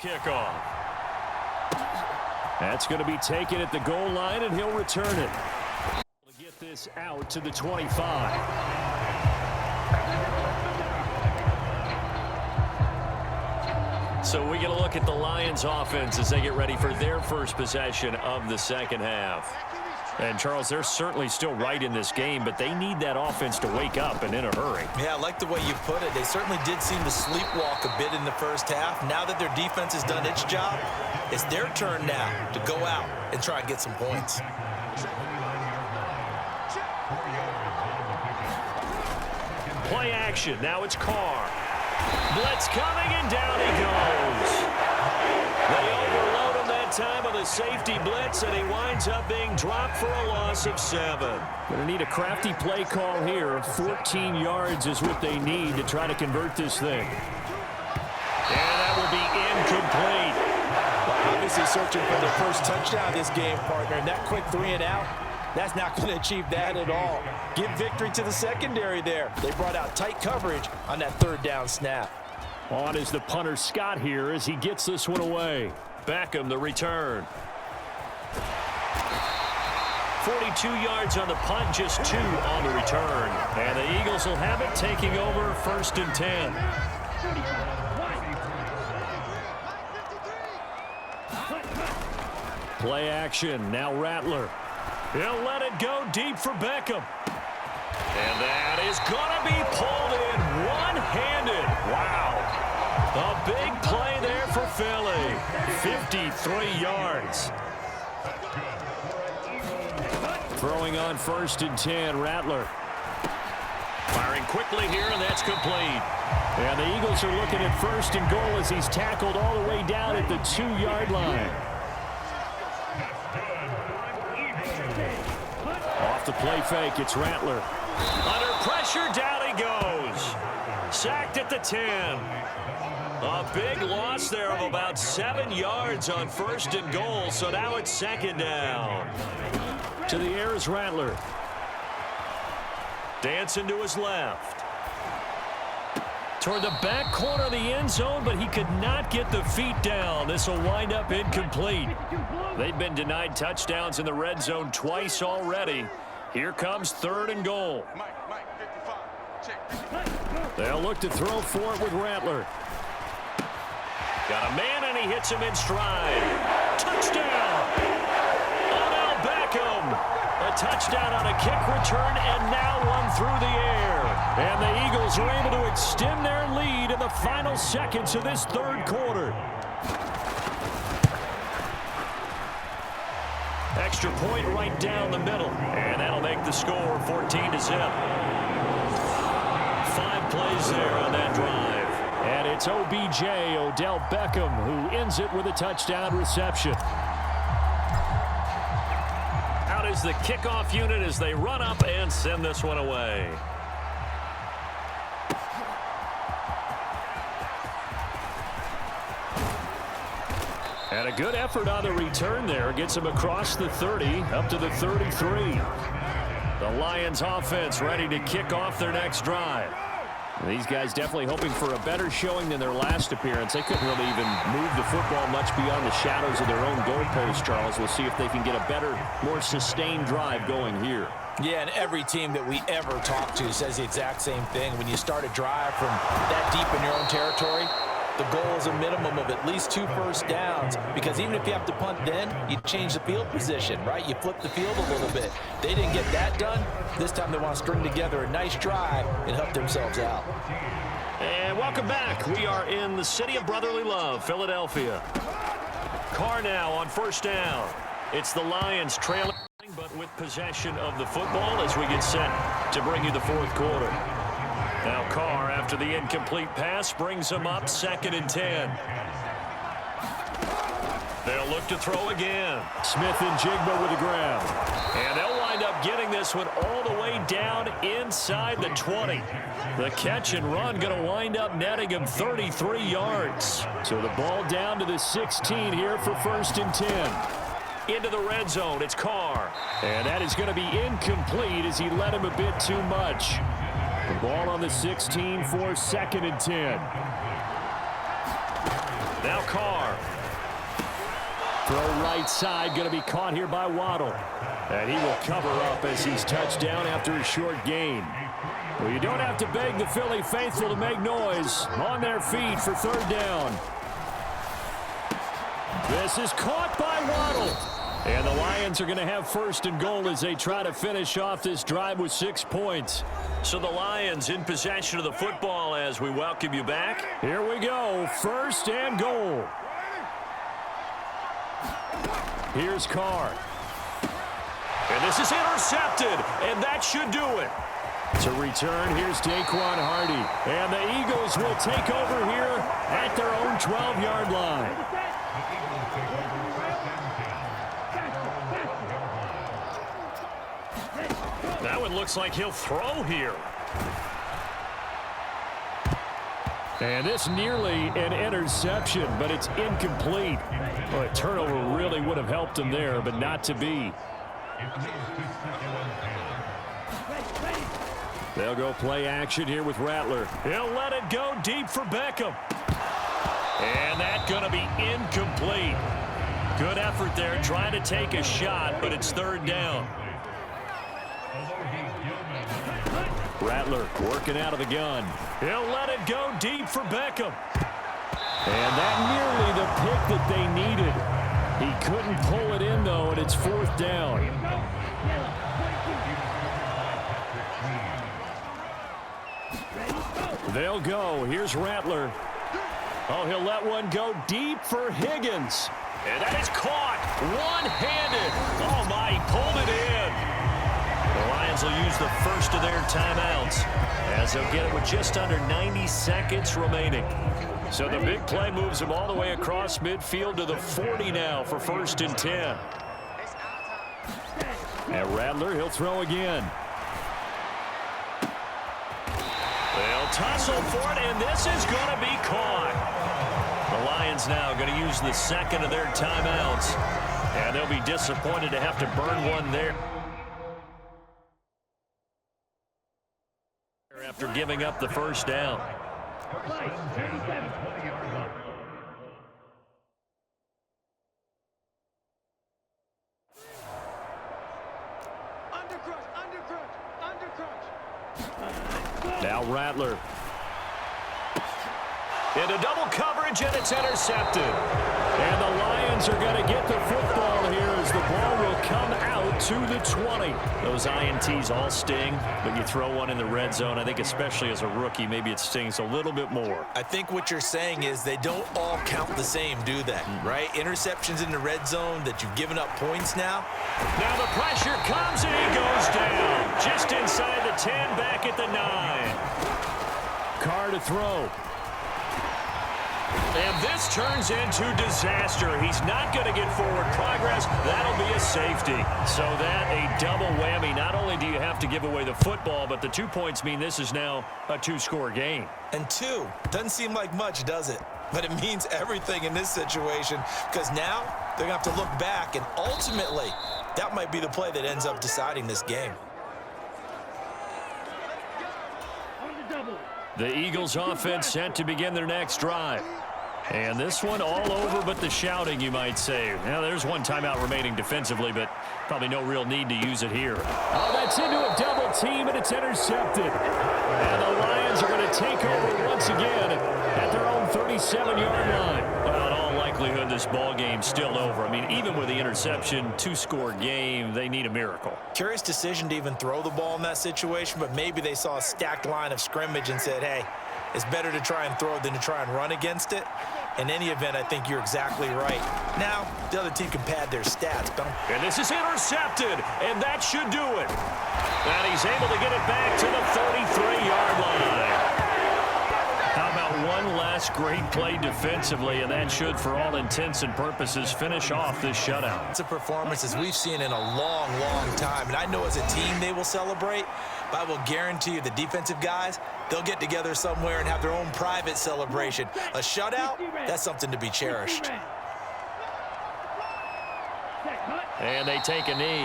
kickoff. That's going to be taken at the goal line, and he'll return it. To get this out to the 25. So we get a look at the Lions offense as they get ready for their first possession of the second half. And, Charles, they're certainly still right in this game, but they need that offense to wake up and in a hurry. Yeah, I like the way you put it. They certainly did seem to sleepwalk a bit in the first half. Now that their defense has done its job, it's their turn now to go out and try and get some points. Play action. Now it's Carr. Blitz coming, and down he goes. They overload him that time with a safety blitz, and he winds up being dropped for a loss of 7. Going to need a crafty play call here. 14 yards is what they need to try to convert this thing. And that will be incomplete. Well, obviously searching for their first touchdown this game, partner. And that quick 3 and out, that's not going to achieve that at all. Give victory to the secondary there. They brought out tight coverage on that third down snap. On is the punter Scott here as he gets this one away. Beckham the return. 42 yards on the punt, just 2 on the return. And the Eagles will have it, taking over 1st and 10. Play action, now Rattler. He'll let it go deep for Beckham. And that is going to be pulled in one-handed. Wow. A big play there for Philly. 53 yards. Throwing on 1st and 10, Rattler. Firing quickly here, and that's complete. And the Eagles are looking at 1st and goal as he's tackled all the way down at the 2-yard line. Off the play fake, it's Rattler. Under pressure, down he goes. Sacked at the 10. A big loss there of about 7 yards on 1st and goal, so now it's 2nd down. To the air is Rattler. Dancing to his left. Toward the back corner of the end zone, but he could not get the feet down. This will wind up incomplete. They've been denied touchdowns in the red zone twice already. Here comes 3rd and goal. They'll look to throw for it with Rattler. Got a man, and he hits him in stride. Touchdown! Odell Beckham. A touchdown on a kick return, and now one through the air. And the Eagles are able to extend their lead in the final seconds of this 3rd quarter. Extra point right down the middle. And that'll make the score 14-0. 5 plays there on that drive. And it's OBJ, Odell Beckham, who ends it with a touchdown reception. Out is the kickoff unit as they run up and send this one away. And a good effort on the return there. Gets him across the 30, up to the 33. The Lions offense ready to kick off their next drive. These guys definitely hoping for a better showing than their last appearance. They couldn't really even move the football much beyond the shadows of their own goalpost, Charles. We'll see if they can get a better, more sustained drive going here. Yeah, and every team that we ever talk to says the exact same thing. When you start a drive from that deep in your own territory, the goal is a minimum of at least 2 first downs, because even if you have to punt then, you change the field position, right? You flip the field a little bit. They didn't get that done. This time they want to string together a nice drive and help themselves out. And welcome back. We are in the city of brotherly love, Philadelphia. Carr now on 1st down. It's the Lions trailing, but with possession of the football as we get set to bring you the 4th quarter. Now Carr, after the incomplete pass, brings him up 2nd and 10. They'll look to throw again. Smith and Jigba with the grab. And they'll wind up getting this one all the way down inside the 20. The catch and run going to wind up netting him 33 yards. So the ball down to the 16 here for 1st and 10. Into the red zone, it's Carr. And that is going to be incomplete as he led him a bit too much. The ball on the 16 for 2nd and 10. Now Carr. Throw right side, going to be caught here by Waddle. And he will cover up as he's touched down after a short gain. Well, you don't have to beg the Philly faithful to make noise. On their feet for third down. This is caught by Waddle. And the Lions are going to have first and goal as they try to finish off this drive with 6 points. So the Lions in possession of the football as we welcome you back. Here we go, first and goal. Here's Carr. And this is intercepted, and that should do it. To return, here's Daquan Hardy. And the Eagles will take over here at their own 12-yard line. That one looks like he'll throw here. And this nearly an interception, but it's incomplete. Well, a turnover really would have helped him there, but not to be. They'll go play action here with Rattler. He'll let it go deep for Beckham. And that's going to be incomplete. Good effort there trying to take a shot, but it's third down. Rattler working out of the gun. He'll let it go deep for Beckham. And that nearly the pick that they needed. He couldn't pull it in, though, and it's fourth down. They'll go. Here's Rattler. Oh, he'll let one go deep for Higgins. And that is caught one-handed. Oh, my, he pulled it in. The Lions will use the first of their timeouts as they'll get it with just under 90 seconds remaining. So the big play moves them all the way across midfield to the 40 now for first and 10. And Rattler, he'll throw again. They'll tussle for it, and this is going to be caught. The Lions now going to use the second of their timeouts, and they'll be disappointed to have to burn one there after giving up the first down. Now Rattler. Into double coverage, and it's intercepted. And the Lions are going to get the football here as the ball will come out to the 20. Those INTs all sting, but you throw one in the red zone. I think especially as a rookie, maybe it stings a little bit more. I think what you're saying is they don't all count the same, do they? Right? Interceptions in the red zone that you've given up points now. Now the pressure comes, and he goes down. Just inside the 10, back at the 9. Carr to throw. And this turns into disaster. He's not going to get forward progress. That'll be a safety. So that a double whammy. Not only do you have to give away the football, but the 2 points mean this is now a two-score game. And 2 doesn't seem like much, does it? But it means everything in this situation because now they're going to have to look back, and ultimately that might be the play that ends up deciding this game. The Eagles offense set to begin their next drive. And this one all over but the shouting, you might say. Now, there's one timeout remaining defensively, but probably no real need to use it here. Oh, that's into a double team, and it's intercepted. And the Lions are going to take over once again at their own 37-yard line. Well, in all likelihood, this ball game's still over. I mean, even with the interception, two-score game, they need a miracle. Curious decision to even throw the ball in that situation, but maybe they saw a stacked line of scrimmage and said, hey, it's better to try and throw than to try and run against it. In any event, I think you're exactly right. Now, the other team can pad their stats, don't. And this is intercepted, and that should do it. And he's able to get it back to the 33-yard line. How about one last great play defensively, and that should, for all intents and purposes, finish off this shutout. It's a performance as we've seen in a long, long time. And I know as a team they will celebrate, but I will guarantee you the defensive guys, they'll get together somewhere and have their own private celebration. A shutout, that's something to be cherished. And they take a knee.